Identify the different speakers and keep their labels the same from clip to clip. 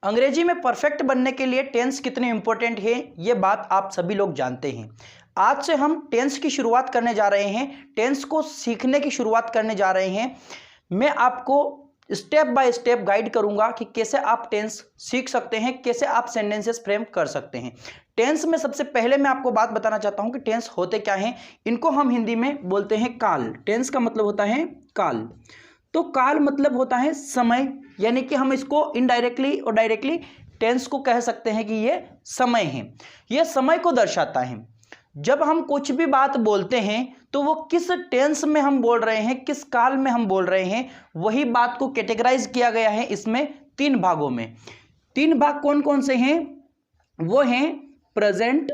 Speaker 1: अंग्रेजी में परफेक्ट बनने के लिए टेंस कितने इंपॉर्टेंट है ये बात आप सभी लोग जानते हैं। आज से हम टेंस की शुरुआत करने जा रहे हैं, टेंस को सीखने की शुरुआत करने जा रहे हैं। मैं आपको स्टेप बाय स्टेप गाइड करूंगा कि कैसे आप टेंस सीख सकते हैं, कैसे आप सेंटेंसेस फ्रेम कर सकते हैं। टेंस में सबसे पहले मैं आपको बात बताना चाहता हूं कि टेंस होते क्या हैं। इनको हम हिंदी में बोलते हैं काल। टेंस का मतलब होता है काल। तो काल मतलब होता है समय, यानी कि हम इसको इनडायरेक्टली और डायरेक्टली टेंस को कह सकते हैं कि ये समय है, ये समय को दर्शाता है। जब हम कुछ भी बात बोलते हैं तो वो किस टेंस में हम बोल रहे हैं, किस काल में हम बोल रहे हैं, वही बात को कैटेगराइज किया गया है इसमें 3 भागों में। 3 भाग कौन कौन से हैं? वो हैं प्रेजेंट,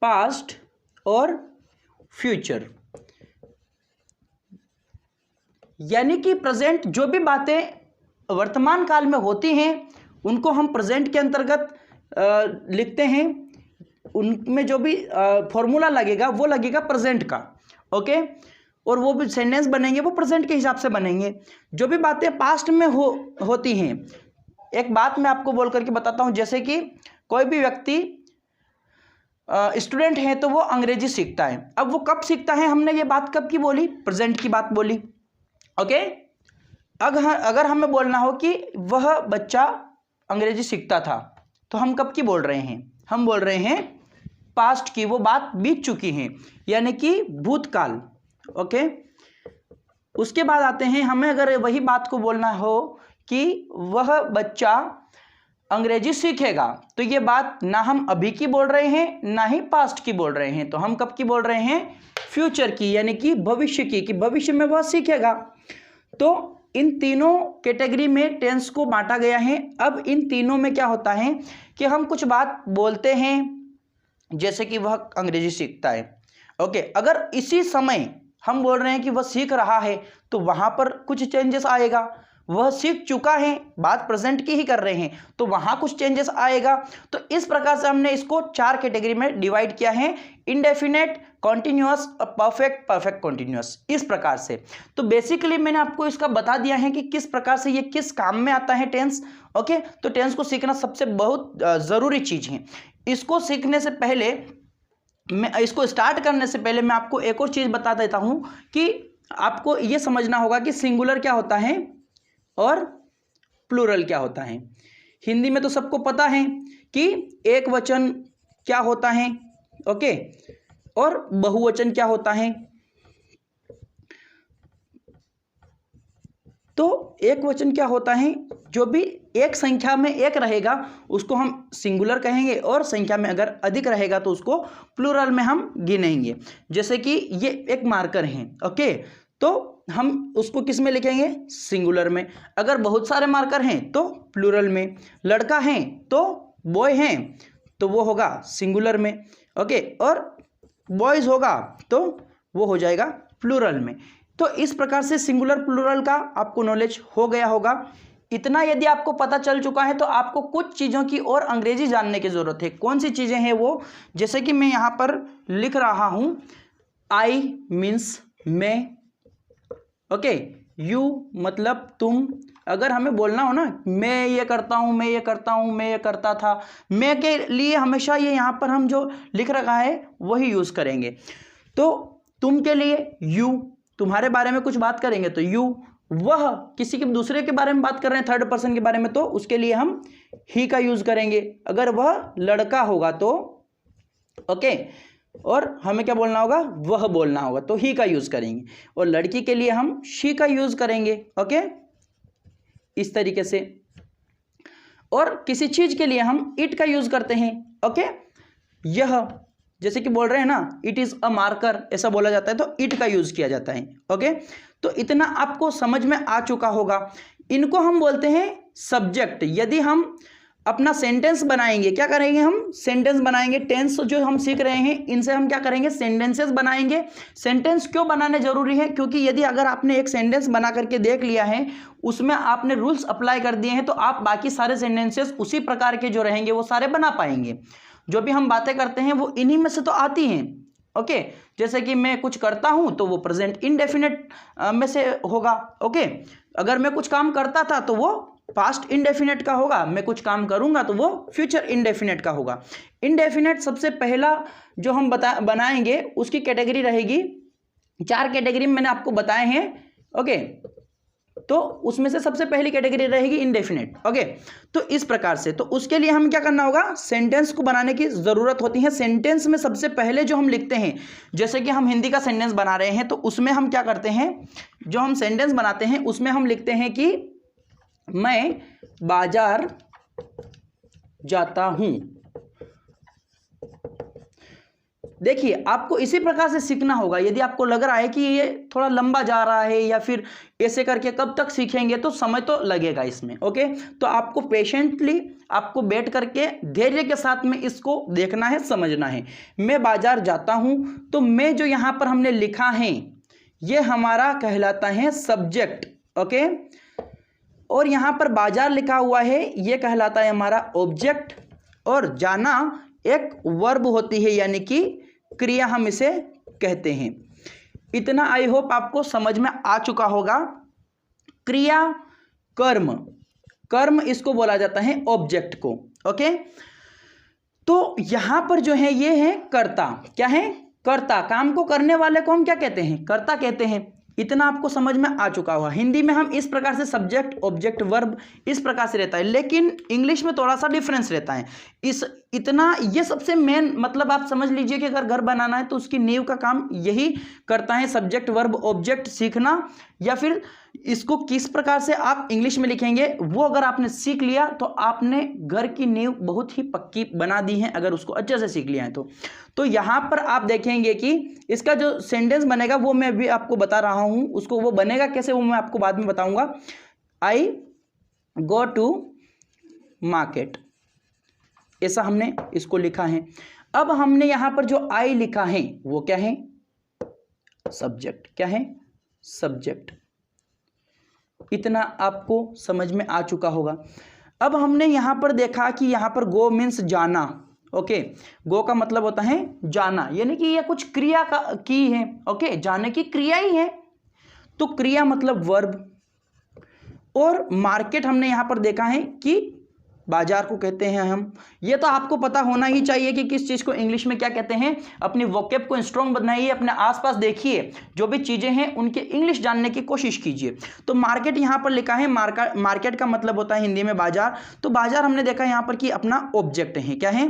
Speaker 1: पास्ट और फ्यूचर। यानी कि प्रेजेंट जो भी बातें वर्तमान काल में होती हैं उनको हम प्रेजेंट के अंतर्गत लिखते हैं। उनमें जो भी फॉर्मूला लगेगा वो लगेगा प्रेजेंट का, ओके। और वो भी सेंटेंस बनेंगे वो प्रेजेंट के हिसाब से बनेंगे। जो भी बातें पास्ट में होती हैं, एक बात मैं आपको बोल करके बताता हूं, जैसे कि कोई भी व्यक्ति स्टूडेंट है तो वो अंग्रेजी सीखता है। अब वो कब सीखता है, हमने ये बात कब की बोली? प्रेजेंट की बात बोली, ओके। अगर हमें बोलना हो कि वह बच्चा अंग्रेजी सीखता था तो हम कब की बोल रहे हैं? हम बोल रहे हैं पास्ट की, वो बात बीत चुकी है, यानी कि भूतकाल, ओके। उसके बाद आते हैं, हमें अगर वही बात को बोलना हो कि वह बच्चा अंग्रेजी सीखेगा तो ये बात ना हम अभी की बोल रहे हैं ना ही पास्ट की बोल रहे हैं, तो हम कब की बोल रहे हैं? फ्यूचर की, यानी कि भविष्य की, कि भविष्य में वह सीखेगा। तो इन तीनों कैटेगरी में टेंस को बांटा गया है। अब इन तीनों में क्या होता है कि हम कुछ बात बोलते हैं, जैसे कि वह अंग्रेजी सीखता है, ओके। अगर इसी समय हम बोल रहे हैं कि वह सीख रहा है तो वहां पर कुछ चेंजेस आएगा। वह सीख चुका है, बात प्रेजेंट की ही कर रहे हैं, तो वहां कुछ चेंजेस आएगा। तो इस प्रकार से हमने इसको 4 कैटेगरी में डिवाइड किया है, indefinite, continuous, perfect, perfect continuous, इस प्रकार से। तो बेसिकली मैंने आपको इसका बता दिया है कि किस प्रकार से ये किस काम में आता है टेंस, ओके। तो टेंस को सीखना सबसे बहुत जरूरी चीज है। इसको सीखने से पहले, इसको स्टार्ट करने से पहले मैं आपको एक और चीज बता देता हूं कि आपको यह समझना होगा कि सिंगुलर क्या होता है और प्लूरल क्या होता है। हिंदी में तो सबको पता है कि एक वचन क्या होता है, ओके, और बहुवचन क्या होता है। तो एक वचन क्या होता है? जो भी एक संख्या में एक रहेगा उसको हम सिंगुलर कहेंगे, और संख्या में अगर अधिक रहेगा तो उसको प्लूरल में हम गिनेंगे। जैसे कि ये एक मार्कर है, ओके, तो हम उसको किस में लिखेंगे? सिंगुलर में। अगर बहुत सारे मार्कर हैं तो प्लूरल में। लड़का है तो बॉय हैं तो वो होगा सिंगुलर में, ओके, और बॉयज होगा तो वो हो जाएगा प्लूरल में। तो इस प्रकार से सिंगुलर प्लूरल का आपको नॉलेज हो गया होगा। इतना यदि आपको पता चल चुका है तो आपको कुछ चीज़ों की और अंग्रेजी जानने की ज़रूरत है। कौन सी चीज़ें हैं वो? जैसे कि मैं यहाँ पर लिख रहा हूँ, आई मीन्स मैं, ओके, यू मतलब तुम। अगर हमें बोलना हो ना, मैं ये करता हूँ, मैं ये करता हूँ, मैं ये करता था, मैं के लिए हमेशा ये यहाँ पर हम जो लिख रखा है वही यूज़ करेंगे। तो तुम के लिए यू, तुम्हारे बारे में कुछ बात करेंगे तो यू। वह किसी के दूसरे के बारे में बात कर रहे हैं, थर्ड पर्सन के बारे में, तो उसके लिए हम ही का यूज़ करेंगे। अगर वह लड़का होगा तो, ओके, और हमें क्या बोलना होगा? वह बोलना होगा, तो ही का यूज करेंगे। और लड़की के लिए हम शी का यूज करेंगे, ओके, इस तरीके से। और किसी चीज के लिए हम इट का यूज करते हैं, ओके। यह, जैसे कि बोल रहे हैं ना, इट इज अ मार्कर, ऐसा बोला जाता है तो इट का यूज किया जाता है, ओके। तो इतना आपको समझ में आ चुका होगा। इनको हम बोलते हैं सब्जेक्ट। यदि हम अपना सेंटेंस बनाएंगे, क्या करेंगे? हम सेंटेंस बनाएंगे। टेंस जो हम सीख रहे हैं इनसे हम क्या करेंगे? सेंटेंसेस बनाएंगे। सेंटेंस क्यों बनाने जरूरी है? क्योंकि यदि अगर आपने एक सेंटेंस बना करके देख लिया है, उसमें आपने रूल्स अप्लाई कर दिए हैं, तो आप बाकी सारे सेंटेंसेस उसी प्रकार के जो रहेंगे वो सारे बना पाएंगे। जो भी हम बातें करते हैं वो इन्हीं में से तो आती हैं, ओके, जैसे कि मैं कुछ करता हूं तो वो प्रेजेंट इंडेफिनेट में से होगा। ओके, अगर मैं कुछ काम करता था तो वो पास्ट इंडेफिनेट का होगा, मैं कुछ काम करूंगा तो वो फ्यूचर इंडेफिनेट का होगा। इंडेफिनेट सबसे पहला जो हम बनाएंगे उसकी कैटेगरी रहेगी, 4 कैटेगरी मैंने आपको बताए हैं। ओके, तो उसमें से सबसे पहली कैटेगरी रहेगी इंडेफिनेट। ओके, तो इस प्रकार से, तो उसके लिए हम क्या करना होगा, सेंटेंस को बनाने की जरूरत होती है। सेंटेंस में सबसे पहले जो हम लिखते हैं, जैसे कि हम हिंदी का सेंटेंस बना रहे हैं तो उसमें हम क्या करते हैं, जो हम सेंटेंस बनाते हैं उसमें हम लिखते हैं कि मैं बाजार जाता हूं। देखिए, आपको इसी प्रकार से सीखना होगा। यदि आपको लग रहा है कि ये थोड़ा लंबा जा रहा है या फिर ऐसे करके कब तक सीखेंगे, तो समय तो लगेगा इसमें। ओके, तो आपको पेशेंटली आपको बैठ करके धैर्य के साथ में इसको देखना है, समझना है। मैं बाजार जाता हूं, तो मैं जो यहां पर हमने लिखा है ये हमारा कहलाता है सब्जेक्ट। ओके, और यहां पर बाजार लिखा हुआ है ये कहलाता है हमारा ऑब्जेक्ट, और जाना एक वर्ब होती है, यानी कि क्रिया हम इसे कहते हैं। इतना आई होप आपको समझ में आ चुका होगा। क्रिया, कर्म, कर्म इसको बोला जाता है ऑब्जेक्ट को। ओके, तो यहां पर जो है ये है कर्ता। क्या है, कर्ता। काम को करने वाले को हम क्या कहते हैं, कर्ता कहते हैं। इतना आपको समझ में आ चुका होगा। हिंदी में हम इस प्रकार से सब्जेक्ट, ऑब्जेक्ट, वर्ब इस प्रकार से रहता है, लेकिन इंग्लिश में थोड़ा सा डिफरेंस रहता है। इतना ये सबसे मेन, मतलब आप समझ लीजिए कि अगर घर बनाना है तो उसकी नींव का काम यही करता है, सब्जेक्ट, वर्ब, ऑब्जेक्ट सीखना, या फिर इसको किस प्रकार से आप इंग्लिश में लिखेंगे वो अगर आपने सीख लिया तो आपने घर की नींव बहुत ही पक्की बना दी है, अगर उसको अच्छे से सीख लिया है तो यहां पर आप देखेंगे कि इसका जो सेंटेंस बनेगा वो मैं भी आपको बता रहा हूं, उसको वो बनेगा कैसे वो मैं आपको बाद में बताऊंगा। आई गो टू मार्केट, ऐसा हमने इसको लिखा है। अब हमने यहां पर जो आई लिखा है वो क्या है, सब्जेक्ट। क्या है, सब्जेक्ट। इतना आपको समझ में आ चुका होगा। अब हमने यहां पर देखा कि यहां पर गो मीन्स जाना। ओके, गो का मतलब होता है जाना, यानी कि यह कुछ क्रिया का की है। ओके, जाने की क्रिया ही है, तो क्रिया मतलब वर्ब। और मार्केट हमने यहां पर देखा है कि बाजार को कहते हैं हम। ये तो आपको पता होना ही चाहिए कि किस चीज को इंग्लिश में क्या कहते हैं। अपनी वोकैब को स्ट्रॉन्ग बनाइए, अपने आसपास देखिए, जो भी चीजें हैं उनके इंग्लिश जानने की कोशिश कीजिए। तो मार्केट यहां पर लिखा है, मार्केट का मतलब होता है हिंदी में बाजार। तो बाजार हमने देखा यहां पर कि अपना ऑब्जेक्ट है। क्या है,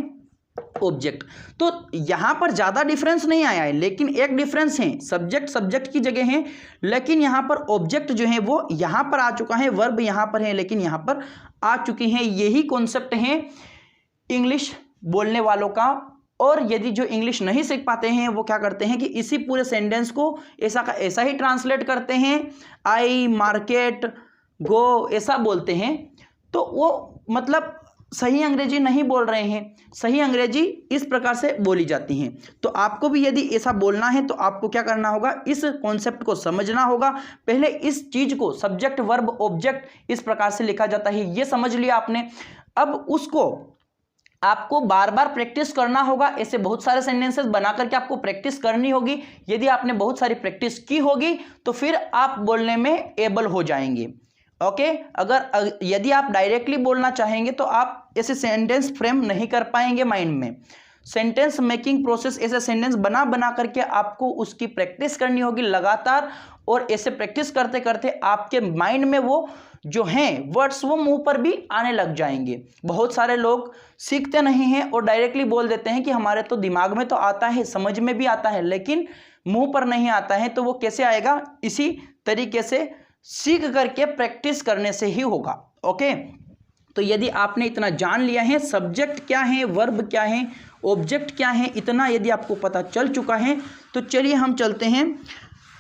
Speaker 1: ऑब्जेक्ट। तो यहां पर ज्यादा डिफरेंस नहीं आया है, लेकिन एक डिफरेंस है, सब्जेक्ट सब्जेक्ट की जगह है, लेकिन यहां पर ऑब्जेक्ट जो है वो यहां पर आ चुका है, वर्ब यहां पर है लेकिन यहां पर आ चुकी हैं। यही कॉन्सेप्ट है इंग्लिश बोलने वालों का। और यदि जो इंग्लिश नहीं सीख पाते हैं वो क्या करते हैं कि इसी पूरे सेंटेंस को ऐसा का ऐसा ही ट्रांसलेट करते हैं, आई, मार्केट, गो ऐसा बोलते हैं, तो वो मतलब सही अंग्रेजी नहीं बोल रहे हैं। सही अंग्रेजी इस प्रकार से बोली जाती हैं। तो आपको भी यदि ऐसा बोलना है तो आपको क्या करना होगा, इस कॉन्सेप्ट को समझना होगा। पहले इस चीज को सब्जेक्ट, वर्ब, ऑब्जेक्ट इस प्रकार से लिखा जाता है, ये समझ लिया आपने। अब उसको आपको बार बार प्रैक्टिस करना होगा। ऐसे बहुत सारे सेंटेंसेस बना करके आपको प्रैक्टिस करनी होगी। यदि आपने बहुत सारी प्रैक्टिस की होगी तो फिर आप बोलने में एबल हो जाएंगे। ओके, अगर यदि आप डायरेक्टली बोलना चाहेंगे तो आप ऐसे सेंटेंस फ्रेम नहीं कर पाएंगे माइंड में। सेंटेंस मेकिंग प्रोसेस, ऐसे सेंटेंस बना बना करके आपको उसकी प्रैक्टिस करनी होगी लगातार, और ऐसे प्रैक्टिस करते करते आपके माइंड में वो जो हैं वर्ड्स वो मुंह पर भी आने लग जाएंगे। बहुत सारे लोग सीखते नहीं हैं और डायरेक्टली बोल देते हैं कि हमारे तो दिमाग में तो आता है, समझ में भी आता है, लेकिन मुंह पर नहीं आता है। तो वो कैसे आएगा, इसी तरीके से सीख करके प्रैक्टिस करने से ही होगा। ओके, तो यदि आपने इतना जान लिया है, सब्जेक्ट क्या है, वर्ब क्या है, ऑब्जेक्ट क्या है, इतना यदि आपको पता चल चुका है तो चलिए हम चलते हैं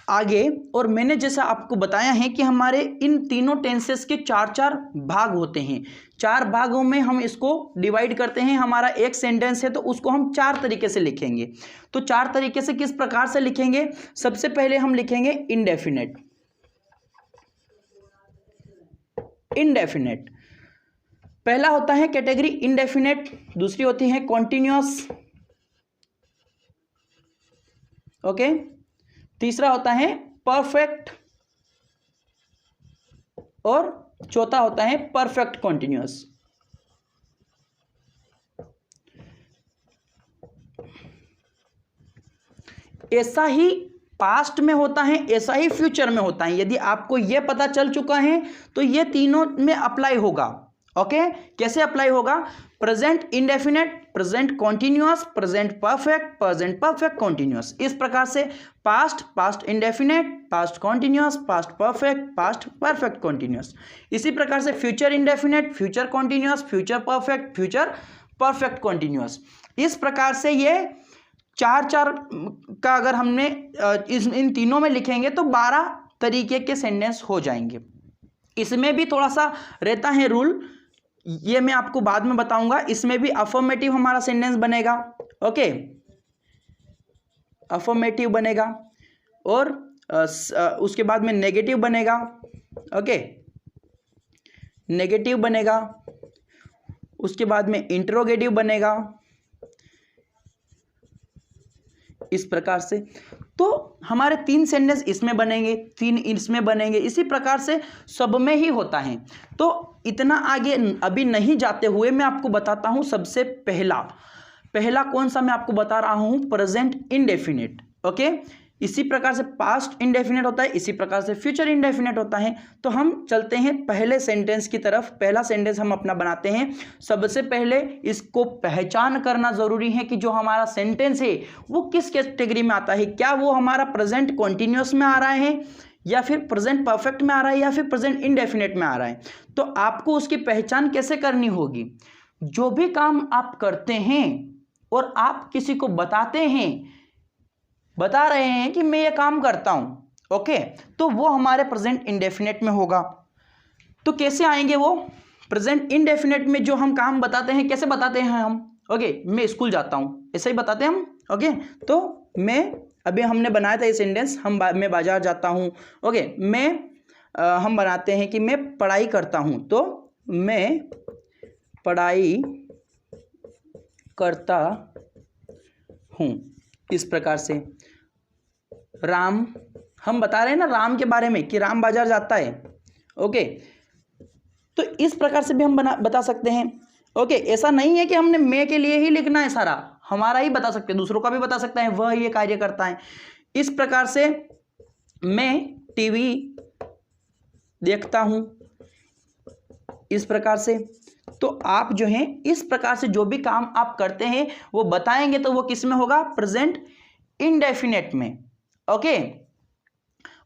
Speaker 1: आगे। और मैंने जैसा आपको बताया है कि हमारे इन तीनों टेंसेस के 4-4 भाग होते हैं। 4 भागों में हम इसको डिवाइड करते हैं। हमारा एक सेंटेंस है तो उसको हम 4 तरीके से लिखेंगे। तो 4 तरीके से किस प्रकार से लिखेंगे, सबसे पहले हम लिखेंगे इंडेफिनेट। इंडेफिनेट पहला होता है कैटेगरी इंडेफिनेट, दूसरी होती है कॉन्टिन्यूअस, ओके। तीसरा होता है परफेक्ट और चौथा होता है परफेक्ट कॉन्टिन्यूअस। ऐसा ही पास्ट में होता है, ऐसा ही फ्यूचर में होता है। यदि आपको यह पता चल चुका है तो ये तीनों में अप्लाई होगा। ओके, कैसे अप्लाई होगा? Present indefinite, present continuous, present perfect continuous. इस प्रकार से past, past indefinite, past continuous, past perfect continuous. इसी प्रकार से future indefinite, future continuous, future perfect continuous. इस प्रकार से ये चार का अगर हमने इन तीनों में लिखेंगे तो 12 तरीके के सेंटेंस हो जाएंगे। इसमें भी थोड़ा सा रहता है रूल, ये मैं आपको बाद में बताऊंगा। इसमें भी अफर्मेटिव हमारा सेंटेंस बनेगा। ओके, अफर्मेटिव बनेगा और उसके बाद में नेगेटिव बनेगा। ओके, नेगेटिव बनेगा, उसके बाद में इंटरोगेटिव बनेगा, इस प्रकार से। तो हमारे 3 सेंटेंस इसमें बनेंगे, 3 इसमें बनेंगे, इसी प्रकार से सब में ही होता है। तो इतना आगे अभी नहीं जाते हुए मैं आपको बताता हूं सबसे पहला कौन सा मैं आपको बता रहा हूं, प्रेजेंट इंडेफिनिट। ओके, इसी प्रकार से पास्ट इंडेफिनिट होता है, इसी प्रकार से फ्यूचर इंडेफिनिट होता है। तो हम चलते हैं पहले सेंटेंस की तरफ। पहला सेंटेंस हम अपना बनाते हैं। सबसे पहले इसको पहचान करना जरूरी है कि जो हमारा सेंटेंस है वो किस कैटेगरी में आता है। क्या वो हमारा प्रेजेंट कॉन्टिन्यूअस में आ रहा है, या फिर प्रेजेंट परफेक्ट में आ रहा है, या फिर प्रेजेंट इंडेफिनिट में आ रहा है। तो आपको उसकी पहचान कैसे करनी होगी? जो भी काम आप करते हैं और आप किसी को बता रहे हैं कि मैं ये काम करता हूं, ओके, तो वो हमारे प्रेजेंट इंडेफिनिट में होगा। तो कैसे आएंगे वो? प्रेजेंट इंडेफिनिट में जो हम काम बताते हैं, कैसे बताते हैं हम? ओके, मैं स्कूल जाता हूं, ऐसे ही बताते हैं हम। ओके, तो मैं अभी हमने बनाया था ये सेंटेंस, मैं बाजार जाता हूं। ओके, हम बनाते हैं कि मैं पढ़ाई करता हूं, तो मैं पढ़ाई करता हूं, इस प्रकार से। राम, हम बता रहे हैं ना राम के बारे में कि राम बाजार जाता है। ओके, तो इस प्रकार से भी हम बता सकते हैं। ओके, ऐसा नहीं है कि हमने मैं के लिए ही लिखना है, सारा हमारा ही बता सकते हैं, दूसरों का भी बता सकता है, वह ये कार्य करता है। इस प्रकार से मैं टीवी देखता हूं, इस प्रकार से। तो आप जो हैं इस प्रकार से जो भी काम आप करते हैं वो बताएंगे, तो वो किस में होगा? प्रेजेंट इंडेफिनिट में। ओके,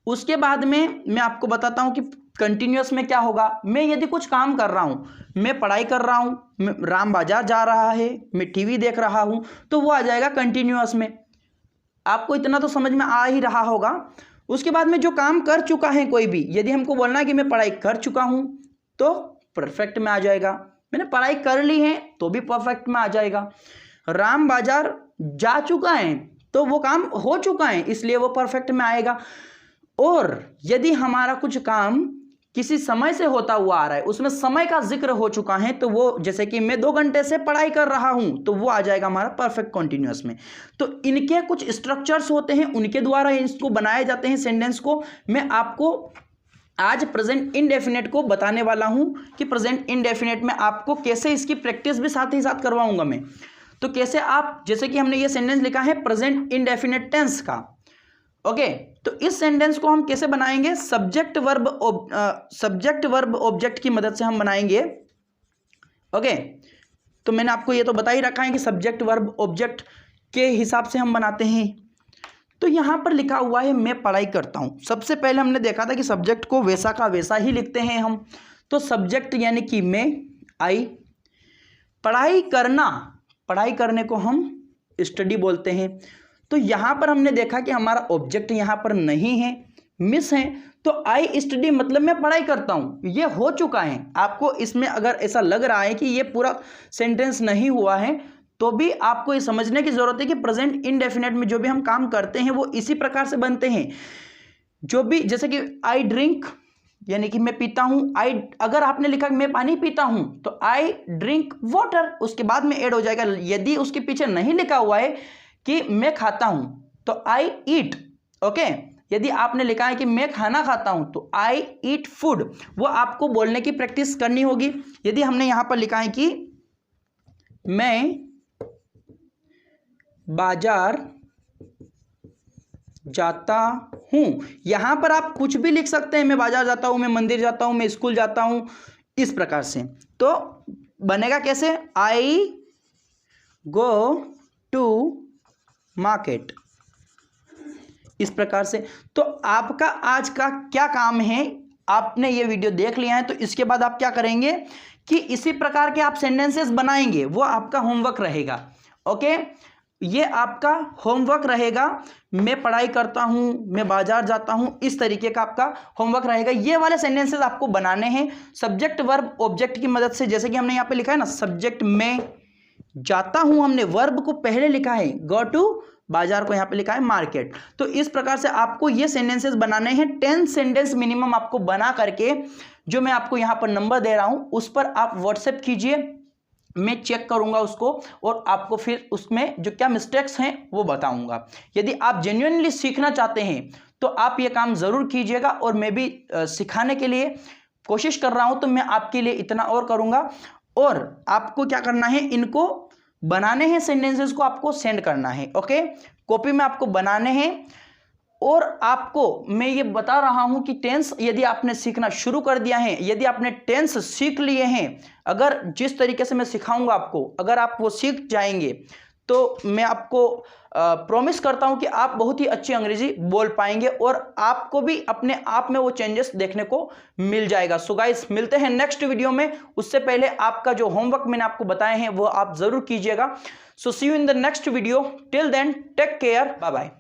Speaker 1: उसके बाद में मैं आपको बताता हूं कि कंटिन्यूअस में क्या होगा। मैं यदि कुछ काम कर रहा हूं, मैं पढ़ाई कर रहा हूं, राम बाजार जा रहा है, मैं टीवी देख रहा हूं, तो वो आ जाएगा कंटिन्यूअस में। आपको इतना तो समझ में आ ही रहा होगा। उसके बाद में जो काम कर चुका है कोई भी, यदि हमको बोलना है कि मैं पढ़ाई कर चुका हूं, तो परफेक्ट में आ जाएगा। मैंने पढ़ाई कर ली है तो भी परफेक्ट में आ जाएगा। राम बाजार जा चुका है तो वो काम हो चुका है, इसलिए वो परफेक्ट में आएगा। और यदि हमारा कुछ काम किसी समय से होता हुआ आ रहा है, उसमें समय का जिक्र हो चुका है, तो वो जैसे कि मैं 2 घंटे से पढ़ाई कर रहा हूं, तो वो आ जाएगा हमारा परफेक्ट कॉन्टिन्यूअस में। तो इनके कुछ स्ट्रक्चर्स होते हैं, उनके द्वारा इसको बनाए जाते हैं सेंटेंस को। मैं आपको आज प्रेजेंट इंडेफिनेट को बताने वाला हूं कि प्रेजेंट इंडेफिनेट में आपको कैसे इसकी प्रैक्टिस भी साथ ही साथ करवाऊंगा मैं। तो कैसे आप, जैसे कि हमने ये सेंटेंस लिखा है प्रेजेंट इंडेफिनेट टेंस का। ओके, तो इस सेंटेंस को हम कैसे बनाएंगे? सब्जेक्ट वर्ब ऑब्जेक्ट की मदद से हम बनाएंगे। ओके, तो मैंने आपको ये तो बता ही रखा है कि सब्जेक्ट वर्ब ऑब्जेक्ट के हिसाब से हम बनाते हैं। तो यहां पर लिखा हुआ है मैं पढ़ाई करता हूं। सबसे पहले हमने देखा था कि सब्जेक्ट को वैसा का वैसा ही लिखते हैं हम। तो सब्जेक्ट यानी कि मैं, आई, पढ़ाई करने को हम स्टडी बोलते हैं। तो यहां पर हमने देखा कि हमारा ऑब्जेक्ट यहां पर नहीं है, मिस है। तो आई स्टडी मतलब मैं पढ़ाई करता हूं, ये हो चुका है। आपको इसमें अगर ऐसा लग रहा है कि ये पूरा सेंटेंस नहीं हुआ है, तो भी आपको ये समझने की जरूरत है कि प्रेजेंट इंडेफिनेट में जो भी हम काम करते हैं वो इसी प्रकार से बनते हैं। जो भी, जैसे कि आई ड्रिंक यानी कि मैं पीता हूं। आई, अगर आपने लिखा कि मैं पानी पीता हूं, तो आई ड्रिंक वाटर, उसके बाद में ऐड हो जाएगा। यदि उसके पीछे नहीं लिखा हुआ है कि मैं खाता हूं, तो आई ईट, ओके। यदि आपने लिखा है कि मैं खाना खाता हूं तो आई ईट फूड, वो आपको बोलने की प्रैक्टिस करनी होगी। यदि हमने यहां पर लिखा है कि मैं बाजार जाता हूं, यहां पर आप कुछ भी लिख सकते हैं, मैं बाजार जाता हूं, मैं मंदिर जाता हूं, मैं स्कूल जाता हूं, इस प्रकार से। तो बनेगा कैसे, आई गो टू मार्केट, इस प्रकार से। तो आपका आज का क्या काम है, आपने ये वीडियो देख लिया है तो इसके बाद आप क्या करेंगे कि इसी प्रकार के आप सेंटेंसेस बनाएंगे, वो आपका होमवर्क रहेगा, ओके। ये आपका होमवर्क रहेगा, मैं पढ़ाई करता हूं, मैं बाजार जाता हूं, इस तरीके का आपका होमवर्क रहेगा। ये वाले सेंटेंसेस आपको बनाने हैं सब्जेक्ट वर्ब ऑब्जेक्ट की मदद से। जैसे कि हमने यहां पे लिखा है ना, सब्जेक्ट में जाता हूं, हमने वर्ब को पहले लिखा है गो टू, बाजार को यहां पे लिखा है मार्केट। तो इस प्रकार से आपको ये सेंटेंसेस बनाने हैं, 10 सेंटेंस मिनिमम आपको बना करके, जो मैं आपको यहां पर नंबर दे रहा हूं उस पर आप व्हाट्सएप कीजिए, मैं चेक करूंगा उसको और आपको फिर उसमें जो क्या मिस्टेक्स हैं वो बताऊंगा। यदि आप जेन्युइनली सीखना चाहते हैं तो आप ये काम जरूर कीजिएगा, और मैं भी सिखाने के लिए कोशिश कर रहा हूं, तो मैं आपके लिए इतना और करूंगा। और आपको क्या करना है, इनको बनाने हैं, सेंटेंसेस को आपको सेंड करना है, ओके। कॉपी में आपको बनाने हैं। और आपको मैं ये बता रहा हूं कि टेंस यदि आपने सीखना शुरू कर दिया है, यदि आपने टेंस सीख लिए हैं, अगर जिस तरीके से मैं सिखाऊंगा आपको, अगर आप वो सीख जाएंगे तो मैं आपको प्रॉमिस करता हूं कि आप बहुत ही अच्छी अंग्रेजी बोल पाएंगे, और आपको भी अपने आप में वो चेंजेस देखने को मिल जाएगा। सो गाइस, मिलते हैं नेक्स्ट वीडियो में। उससे पहले आपका जो होमवर्क मैंने आपको बताए हैं वो आप जरूर कीजिएगा। So see you in the next video, till then take care, bye bye.